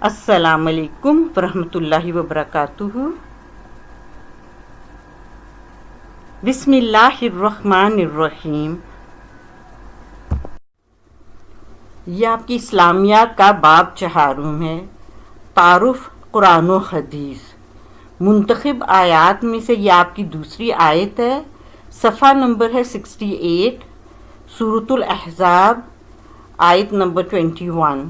السلام علیکم ورحمۃ اللہ وبرکاتہ۔ بسم اللہ الرحمن الرحیم۔ یہ آپ کی اسلامیات کا باب 4 ہے، تعارف قرآن و حدیث۔ منتخب آیات میں سے یہ آپ کی دوسری آیت ہے، صفحہ نمبر ہے 68، سورۃ الاحزاب، آیت نمبر 21۔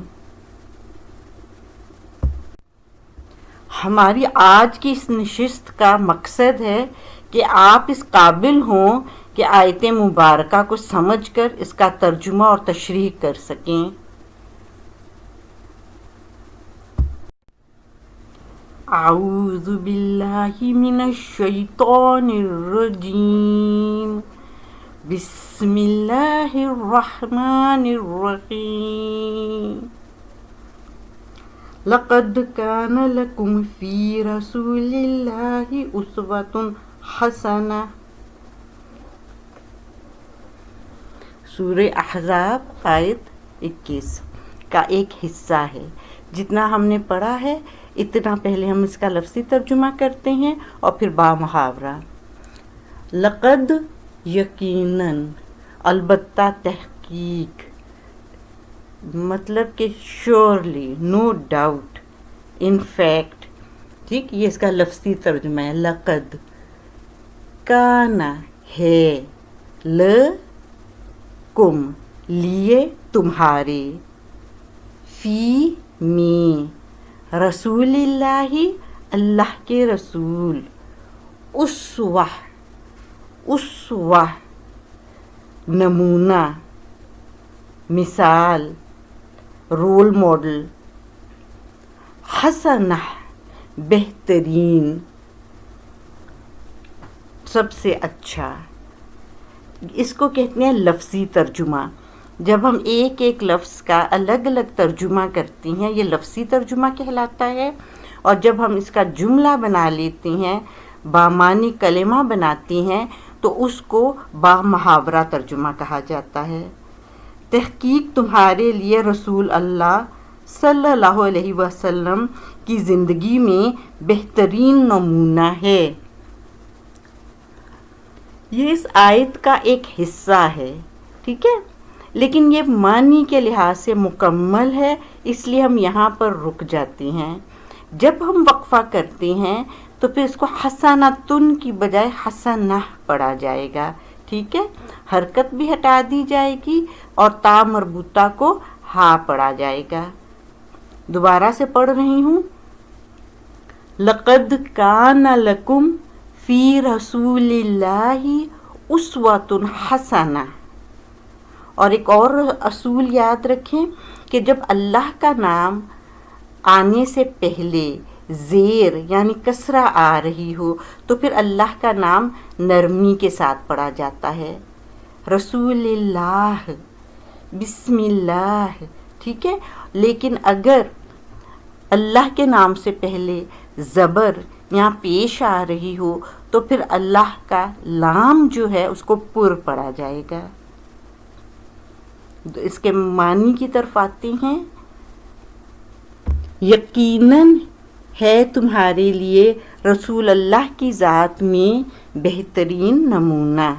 ہماری آج کی اس نشست کا مقصد ہے کہ آپ اس قابل ہوں کہ آیت مبارکہ کو سمجھ کر اس کا ترجمہ اور تشریح کر سکیں۔ اعوذ باللہ من الشیطان الرجیم، بسم اللہ الرحمن الرحیم۔ لقد كان لكم في رسول الله أسوة حسنة۔ سورہ احزاب آیت 21 کا ایک حصہ ہے۔ جتنا ہم نے پڑھا ہے اتنا پہلے ہم اس کا لفظی ترجمہ کرتے ہیں اور پھر با محاورہ۔ لقد یقیناً، البتہ تحقیق، مطلب کہ surely, no doubt, in fact, ٹھیک، یہ اس کا لفظی ترجمہ ہے۔ لقد کانا ہے، لکم لیے تمہارے، فی میں رسول اللہ اللہ کے رسول، اسوہ اسوہ نمونہ، مثال، رول ماڈل، حسنہ بہترین، سب سے اچھا۔ اس کو کہتے ہیں لفظی ترجمہ۔ جب ہم ایک ایک لفظ کا الگ الگ ترجمہ کرتے ہیں یہ لفظی ترجمہ کہلاتا ہے، اور جب ہم اس کا جملہ بنا لیتے ہیں، بامعنی کلمہ بناتے ہیں، تو اس کو با محاورہ ترجمہ کہا جاتا ہے۔ تحقیق تمہارے لیے رسول اللہ صلی اللہ علیہ وسلم کی زندگی میں بہترین نمونہ ہے۔ یہ اس آیت کا ایک حصہ ہے، ٹھیک ہے، لیکن یہ معنی کے لحاظ سے مکمل ہے، اس لیے ہم یہاں پر رک جاتے ہیں۔ جب ہم وقفہ کرتے ہیں تو پھر اس کو حسنۃن کی بجائے حسنہ پڑھا جائے گا، ٹھیک ہے، حرکت بھی ہٹا دی جائے گی اور تا مربوطہ کو ہا پڑھا جائے گا۔ دوبارہ سے پڑھ رہی ہوں، لقد کان لکم فی رسول اللہ اسوۃ حسنہ۔ اور ایک اور اصول یاد رکھیں کہ جب اللہ کا نام آنے سے پہلے زیر یعنی کسرہ آ رہی ہو تو پھر اللہ کا نام نرمی کے ساتھ پڑھا جاتا ہے، رسول اللہ، بسم اللہ، ٹھیک ہے۔ لیکن اگر اللہ کے نام سے پہلے زبر یہاں پیش آ رہی ہو تو پھر اللہ کا لام جو ہے اس کو پر پڑھا جائے گا۔ اس کے معنی کی طرف آتے ہیں، یقیناً ہے تمہارے لیے رسول اللہ کی ذات میں بہترین نمونہ۔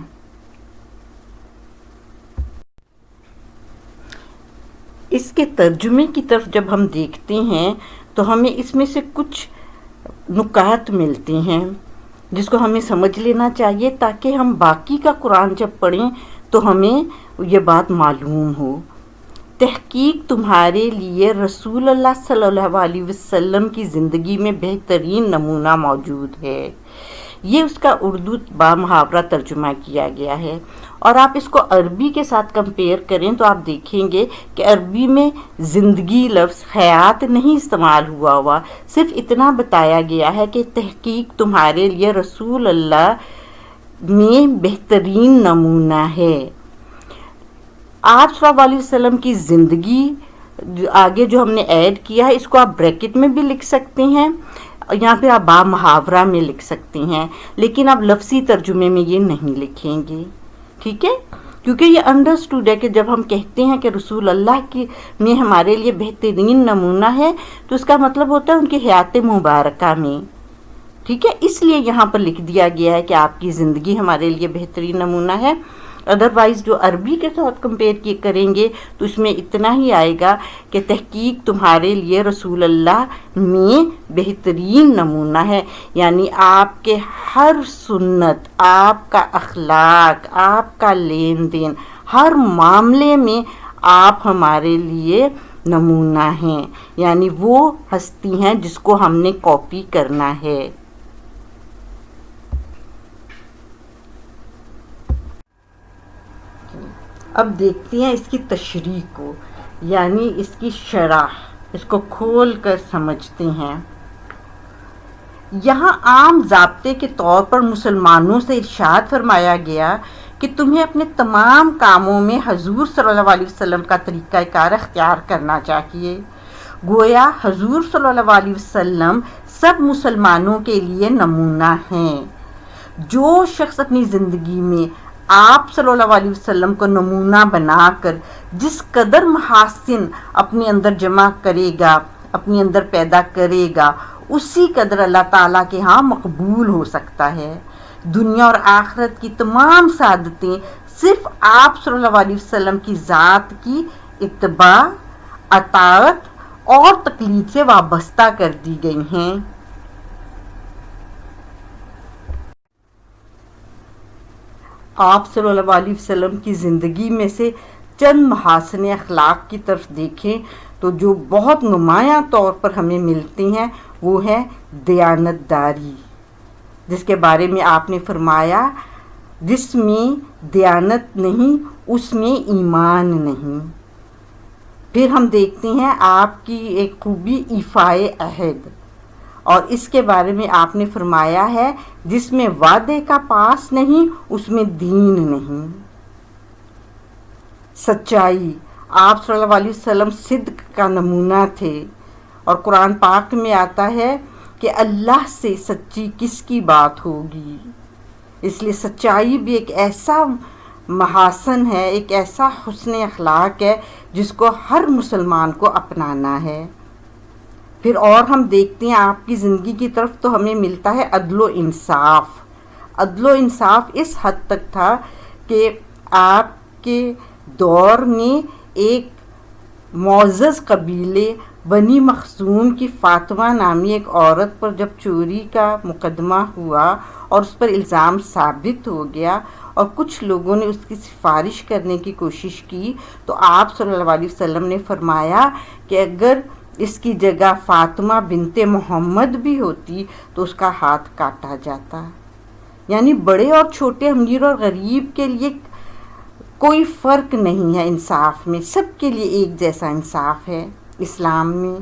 اس کے ترجمے کی طرف جب ہم دیکھتے ہیں تو ہمیں اس میں سے کچھ نکات ملتے ہیں جس کو ہمیں سمجھ لینا چاہیے تاکہ ہم باقی کا قرآن جب پڑھیں تو ہمیں یہ بات معلوم ہو۔ تحقیق تمہارے لیے رسول اللہ صلی اللہ علیہ وسلم کی زندگی میں بہترین نمونہ موجود ہے۔ یہ اس کا اردو با محاورہ ترجمہ کیا گیا ہے، اور آپ اس کو عربی کے ساتھ کمپیئر کریں تو آپ دیکھیں گے کہ عربی میں زندگی لفظ حیات نہیں استعمال ہوا، صرف اتنا بتایا گیا ہے کہ تحقیق تمہارے لیے رسول اللہ میں بہترین نمونہ ہے۔ آپ صلی اللہ علیہ وسلم کی زندگی آگے جو ہم نے ایڈ کیا ہے اس کو آپ بریکٹ میں بھی لکھ سکتے ہیں، یہاں پہ آپ با محاورہ میں لکھ سکتے ہیں، لیکن آپ لفظی ترجمے میں یہ نہیں لکھیں گے، ٹھیک ہے۔ کیونکہ یہ انڈرسٹوڈ ہے کہ جب ہم کہتے ہیں کہ رسول اللہ کی میں ہمارے لیے بہترین نمونہ ہے تو اس کا مطلب ہوتا ہے ان کی حیات مبارکہ میں، ٹھیک ہے، اس لیے یہاں پر لکھ دیا گیا ہے کہ آپ کی زندگی ہمارے لیے بہترین نمونہ ہے۔ ادروائز جو عربی کے ساتھ کمپیئر کریں گے تو اس میں اتنا ہی آئے گا کہ تحقیق تمہارے لیے رسول اللہ میں بہترین نمونہ ہے، یعنی آپ کے ہر سنت، آپ کا اخلاق، آپ کا لین دین، ہر معاملے میں آپ ہمارے لیے نمونہ ہیں، یعنی وہ ہستی ہیں جس کو ہم نے کاپی کرنا ہے۔ اب دیکھتے ہیں اس کی تشریح کو، یعنی اس کی شرح، اس کو کھول کر سمجھتے ہیں۔ یہاں عام ضابطے کے طور پر مسلمانوں سے ارشاد فرمایا گیا کہ تمہیں اپنے تمام کاموں میں حضور صلی اللہ علیہ وسلم کا طریقہ کار اختیار کرنا چاہیے۔ گویا حضور صلی اللہ علیہ وسلم سب مسلمانوں کے لیے نمونہ ہیں۔ جو شخص اپنی زندگی میں آپ صلی اللہ علیہ وسلم کو نمونہ بنا کر جس قدر محاسن اپنے اندر جمع کرے گا، اپنے اندر پیدا کرے گا، اسی قدر اللہ تعالیٰ کے ہاں مقبول ہو سکتا ہے۔ دنیا اور آخرت کی تمام سعادتیں صرف آپ صلی اللہ علیہ وسلم کی ذات کی اتباع، اطاعت اور تقلید سے وابستہ کر دی گئی ہیں۔ آپ صلی اللہ علیہ وسلم کی زندگی میں سے چند محاسن اخلاق کی طرف دیکھیں تو جو بہت نمایاں طور پر ہمیں ملتی ہیں وہ ہے دیانت داری، جس کے بارے میں آپ نے فرمایا جس میں دیانت نہیں اس میں ایمان نہیں۔ پھر ہم دیکھتے ہیں آپ کی ایک خوبی ایفائے عہد، اور اس کے بارے میں آپ نے فرمایا ہے جس میں وعدے کا پاس نہیں اس میں دین نہیں۔ سچائی، آپ صلی اللہ علیہ وسلم صدق کا نمونہ تھے، اور قرآن پاک میں آتا ہے کہ اللہ سے سچی کس کی بات ہوگی۔ اس لیے سچائی بھی ایک ایسا محاسن ہے، ایک ایسا حسن اخلاق ہے جس کو ہر مسلمان کو اپنانا ہے۔ پھر اور ہم دیکھتے ہیں آپ کی زندگی کی طرف تو ہمیں ملتا ہے عدل و انصاف۔ عدل و انصاف اس حد تک تھا کہ آپ کے دور میں ایک معزز قبیلے بنی مخزوم کی فاطمہ نامی ایک عورت پر جب چوری کا مقدمہ ہوا اور اس پر الزام ثابت ہو گیا اور کچھ لوگوں نے اس کی سفارش کرنے کی کوشش کی، تو آپ صلی اللہ علیہ وسلم نے فرمایا کہ اگر اس کی جگہ فاطمہ بنت محمد بھی ہوتی تو اس کا ہاتھ کاٹا جاتا۔ یعنی بڑے اور چھوٹے، امیر اور غریب کے لیے کوئی فرق نہیں ہے انصاف میں، سب کے لیے ایک جیسا انصاف ہے اسلام میں۔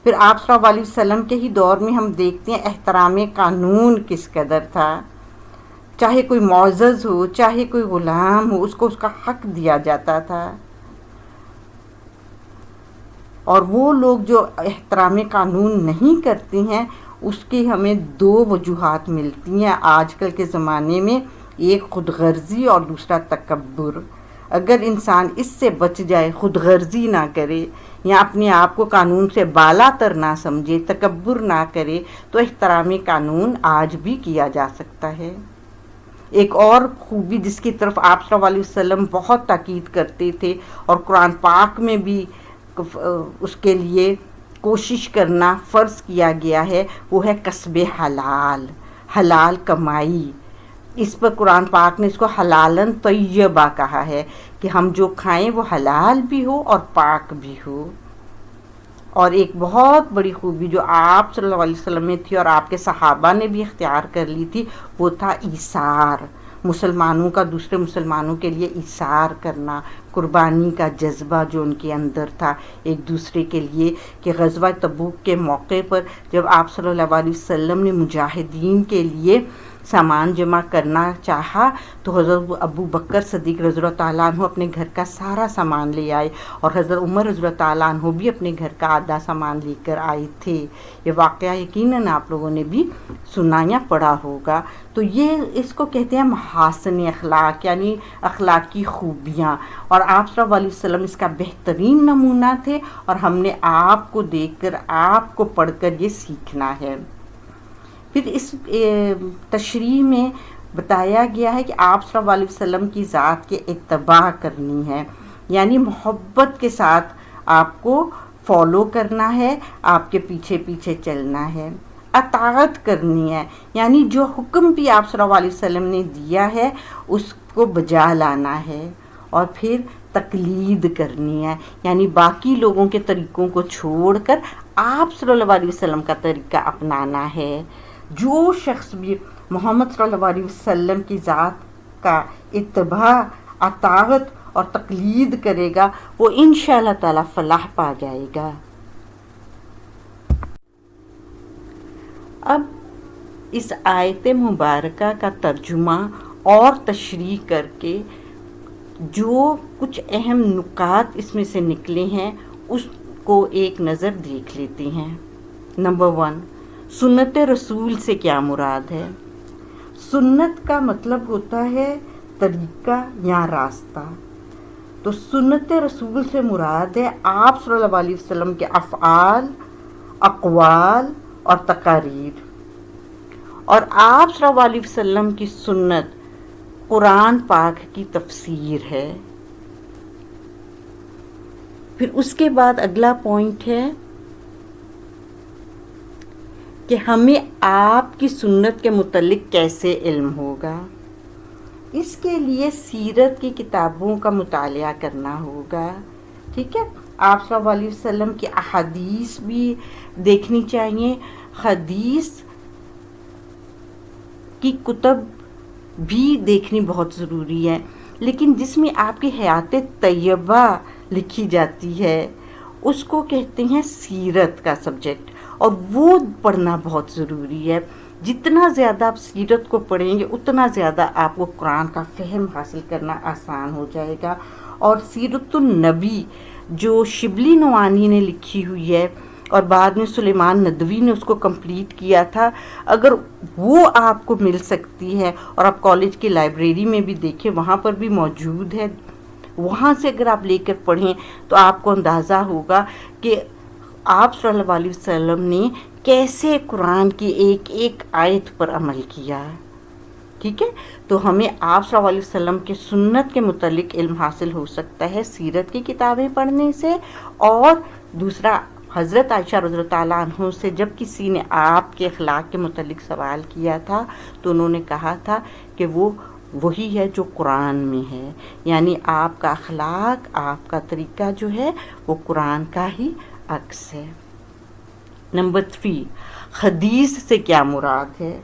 پھر آپ صلی اللہ علیہ وسلم کے ہی دور میں ہم دیکھتے ہیں احترام قانون کس قدر تھا، چاہے کوئی معزز ہو چاہے کوئی غلام ہو اس کو اس کا حق دیا جاتا تھا۔ اور وہ لوگ جو احترام قانون نہیں کرتے ہیں اس کی ہمیں دو وجوہات ملتی ہیں آج کل کے زمانے میں، ایک خود غرضی اور دوسرا تکبر۔ اگر انسان اس سے بچ جائے، خود غرضی نہ کرے یا اپنے آپ کو قانون سے بالا تر نہ سمجھے، تکبر نہ کرے، تو احترام قانون آج بھی کیا جا سکتا ہے۔ ایک اور خوبی جس کی طرف آپ صلی اللہ علیہ وسلم بہت تاکید کرتے تھے اور قرآن پاک میں بھی اس کے لیے کوشش کرنا فرض کیا گیا ہے، وہ ہے کسب حلال، حلال کمائی۔ اس پر قرآن پاک نے اس کو حلالن طیبہ کہا ہے کہ ہم جو کھائیں وہ حلال بھی ہو اور پاک بھی ہو۔ اور ایک بہت بڑی خوبی جو آپ صلی اللہ علیہ وسلم میں تھی اور آپ کے صحابہ نے بھی اختیار کر لی تھی وہ تھا ایثار، مسلمانوں کا دوسرے مسلمانوں کے لیے ایثار کرنا، قربانی کا جذبہ جو ان کے اندر تھا ایک دوسرے کے لیے۔ کہ غزوہ تبوک کے موقع پر جب آپ صلی اللہ علیہ وسلم نے مجاہدین کے لیے سامان جمع کرنا چاہا تو حضرت ابو بکر صدیق رضی اللہ تعالیٰ عنہ اپنے گھر کا سارا سامان لے آئے، اور حضرت عمر رضی اللہ تعالیٰ عنہ بھی اپنے گھر کا آدھا سامان لے کر آئے تھے۔ یہ واقعہ یقیناً آپ لوگوں نے بھی سنا یا پڑھا ہوگا۔ تو یہ اس کو کہتے ہیں محاسن اخلاق، یعنی اخلاقی خوبیاں، اور آپ صلی اللہ علیہ وسلم اس کا بہترین نمونہ تھے، اور ہم نے آپ کو دیکھ کر، آپ کو پڑھ کر یہ سیکھنا ہے۔ پھر اس تشریح میں بتایا گیا ہے کہ آپ صلی اللہ علیہ وسلم کی ذات کے اتباع کرنی ہے، یعنی محبت کے ساتھ آپ کو فالو کرنا ہے، آپ کے پیچھے پیچھے چلنا ہے۔ اطاعت کرنی ہے، یعنی جو حکم بھی آپ صلی اللہ علیہ وسلم نے دیا ہے اس کو بجا لانا ہے۔ اور پھر تقلید کرنی ہے، یعنی باقی لوگوں کے طریقوں کو چھوڑ کر آپ صلی اللہ علیہ وسلم کا طریقہ اپنانا ہے۔ جو شخص بھی محمد صلی اللہ علیہ وسلم کی ذات کا اتباع، اطاعت اور تقلید کرے گا وہ انشاءاللہ تعالی فلاح پا جائے گا۔ اب اس آیت مبارکہ کا ترجمہ اور تشریح کر کے جو کچھ اہم نکات اس میں سے نکلے ہیں اس کو ایک نظر دیکھ لیتے ہیں۔ نمبر 1، سنت رسول سے کیا مراد ہے؟ سنت کا مطلب ہوتا ہے طریقہ یا راستہ۔ تو سنت رسول سے مراد ہے آپ صلی اللہ علیہ وسلم کے افعال، اقوال اور تقاریر۔ اور آپ صلی اللہ علیہ وسلم کی سنت قرآن پاک کی تفسیر ہے۔ پھر اس کے بعد اگلا پوائنٹ ہے کہ ہمیں آپ کی سنت کے متعلق کیسے علم ہوگا۔ اس کے لیے سیرت کی کتابوں کا مطالعہ کرنا ہوگا، ٹھیک ہے۔ آپ صلی اللہ علیہ وسلم کی احادیث بھی دیکھنی چاہیے۔ حدیث کی کتب بھی دیکھنی بہت ضروری ہے، لیکن جس میں آپ کی حیات طیبہ لکھی جاتی ہے اس کو کہتے ہیں سیرت کا سبجیکٹ، اور وہ پڑھنا بہت ضروری ہے۔ جتنا زیادہ آپ سیرت کو پڑھیں گے اتنا زیادہ آپ کو قرآن کا فہم حاصل کرنا آسان ہو جائے گا۔ اور سیرت النبی جو شبلی نوانی نے لکھی ہوئی ہے اور بعد میں سلیمان ندوی نے اس کو کمپلیٹ کیا تھا، اگر وہ آپ کو مل سکتی ہے، اور آپ کالج کی لائبریری میں بھی دیکھیں وہاں پر بھی موجود ہے، وہاں سے اگر آپ لے کر پڑھیں تو آپ کو اندازہ ہوگا کہ آپ صلی اللہ علیہ وسلم نے کیسے قرآن کی ایک ایک آیت پر عمل کیا، ٹھیک ہے۔ تو ہمیں آپ صلی اللہ علیہ وسلم کے سنت کے متعلق علم حاصل ہو سکتا ہے سیرت کی کتابیں پڑھنے سے۔ اور دوسرا، حضرت عائشہ رضی اللہ تعالیٰ عنہ سے جب کسی نے آپ کے اخلاق کے متعلق سوال کیا تھا تو انہوں نے کہا تھا کہ وہ وہی ہے جو قرآن میں ہے، یعنی آپ کا اخلاق، آپ کا طریقہ جو ہے وہ قرآن کا ہی عکس ہے۔ نمبر 3، حدیث سے کیا مراد ہے؟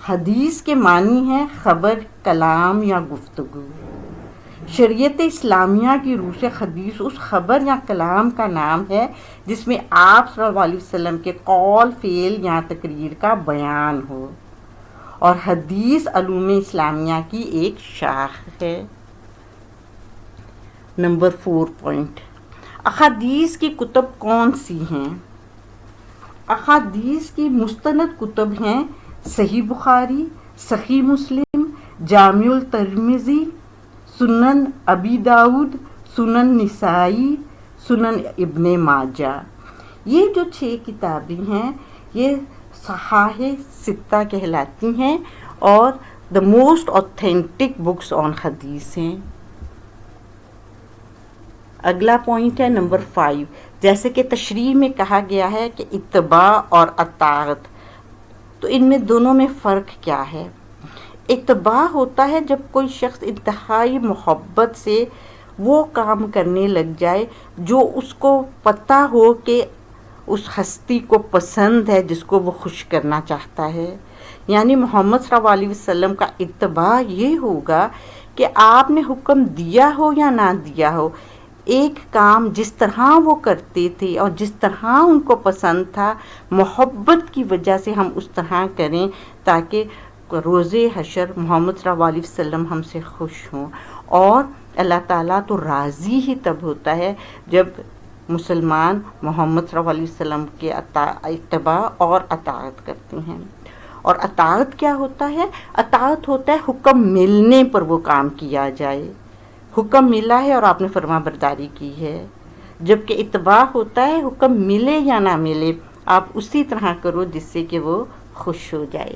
حدیث کے معنی ہے خبر، کلام یا گفتگو۔ شریعت اسلامیہ کی روح سے حدیث اس خبر یا کلام کا نام ہے جس میں آپ صلی اللہ علیہ وسلم کے قول، فعل یا تقریر کا بیان ہو، اور حدیث علوم اسلامیہ کی ایک شاخ ہے۔ نمبر 4 پوائنٹ، احادیث کی کتب کون سی ہیں؟ احادیث کی مستند کتب ہیں صحیح بخاری، صحیح مسلم، جامع الترمذی، سنن ابی داؤد، سنن نسائی، سنن ابن ماجہ۔ یہ جو 6 کتابیں ہیں یہ صحاح ستہ کہلاتی ہیں اور the most authentic books on حدیث ہیں۔ اگلا پوائنٹ ہے نمبر 5، جیسے کہ تشریح میں کہا گیا ہے کہ اتباع اور اطاعت، تو ان میں دونوں میں فرق کیا ہے؟ اتباع ہوتا ہے جب کوئی شخص انتہائی محبت سے وہ کام کرنے لگ جائے جو اس کو پتہ ہو کہ اس ہستی کو پسند ہے، جس کو وہ خوش کرنا چاہتا ہے۔ یعنی محمد صلی اللہ علیہ وسلم کا اتباع یہ ہوگا کہ آپ نے حکم دیا ہو یا نہ دیا ہو، ایک کام جس طرح وہ کرتے تھے اور جس طرح ان کو پسند تھا، محبت کی وجہ سے ہم اس طرح کریں تاکہ روز حشر محمد صلی اللہ علیہ وسلم ہم سے خوش ہوں. اور اللہ تعالیٰ تو راضی ہی تب ہوتا ہے جب مسلمان محمد صلی اللہ علیہ وسلم کے اتباع اور اطاعت کرتے ہیں. اور اطاعت کیا ہوتا ہے؟ اطاعت ہوتا ہے حکم ملنے پر وہ کام کیا جائے. حکم ملا ہے اور آپ نے فرما برداری کی ہے. جبکہ اتباع ہوتا ہے حکم ملے یا نہ ملے آپ اسی طرح کرو جس سے کہ وہ خوش ہو جائے.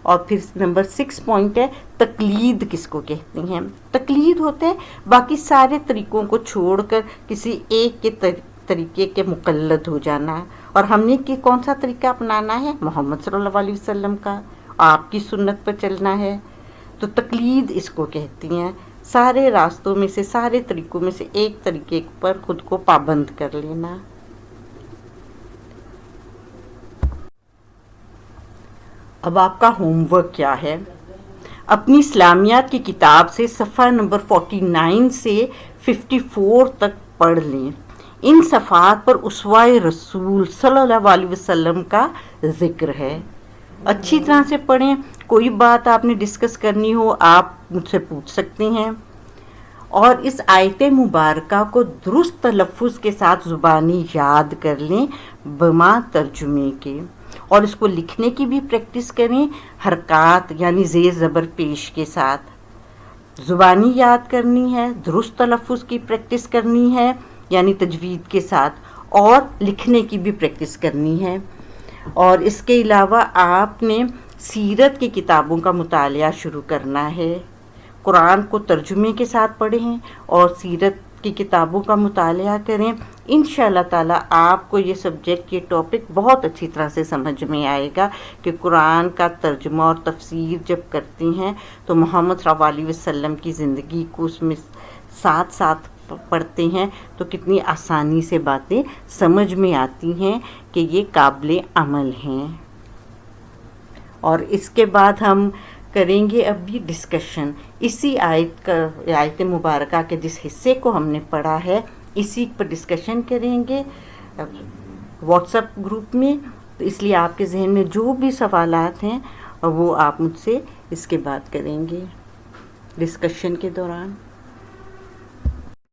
اور پھر نمبر 6 پوائنٹ ہے تقلید کس کو کہتے ہیں. تقلید ہوتے ہیں باقی سارے طریقوں کو چھوڑ کر کسی ایک کے طریقے کے مقلد ہو جانا. اور ہم نے کون سا طریقہ اپنانا ہے؟ محمد صلی اللہ علیہ وسلم کا. آپ کی سنت پر چلنا ہے. تو تقلید اس کو کہتی ہیں سارے راستوں میں سے سارے طریقوں میں سے ایک طریقے پر خود کو پابند کر لینا. اب آپ کا ہوم ورک کیا ہے؟ اپنی اسلامیات کی کتاب سے صفحہ نمبر 49 سے 54 تک پڑھ لیں. ان صفحات پر اسوہ رسول صلی اللہ علیہ وسلم کا ذکر ہے. اچھی طرح سے پڑھیں. کوئی بات آپ نے ڈسکس کرنی ہو آپ مجھ سے پوچھ سکتے ہیں. اور اس آیت مبارکہ کو درست تلفظ کے ساتھ زبانی یاد کر لیں بما ترجمے کے. اور اس کو لکھنے کی بھی پریکٹس کریں حرکات یعنی زیر زبر پیش کے ساتھ. زبانی یاد کرنی ہے, درست تلفظ کی پریکٹس کرنی ہے یعنی تجوید کے ساتھ, اور لکھنے کی بھی پریکٹس کرنی ہے. اور اس کے علاوہ آپ نے سیرت کی کتابوں کا مطالعہ شروع کرنا ہے. قرآن کو ترجمے کے ساتھ پڑھیں اور سیرت کی کتابوں کا مطالعہ کریں. انشاءاللہ تعالیٰ آپ کو یہ سبجیکٹ یہ ٹاپک بہت اچھی طرح سے سمجھ میں آئے گا کہ قرآن کا ترجمہ اور تفسیر جب کرتی ہیں تو محمد صلی اللہ علیہ وسلم کی زندگی کو اس میں ساتھ ساتھ پڑھتے ہیں تو کتنی آسانی سے باتیں سمجھ میں آتی ہیں کہ یہ قابل عمل ہیں. اور اس کے بعد ہم کریں گے اب بھی ڈسکشن اسی آیت مبارکہ کے جس حصے کو ہم نے پڑھا ہے اسی پر ڈسکشن کریں گے واٹس ایپ گروپ میں. تو اس لیے آپ کے ذہن میں جو بھی سوالات ہیں وہ آپ مجھ سے اس کے بعد کریں گے ڈسکشن کے دوران.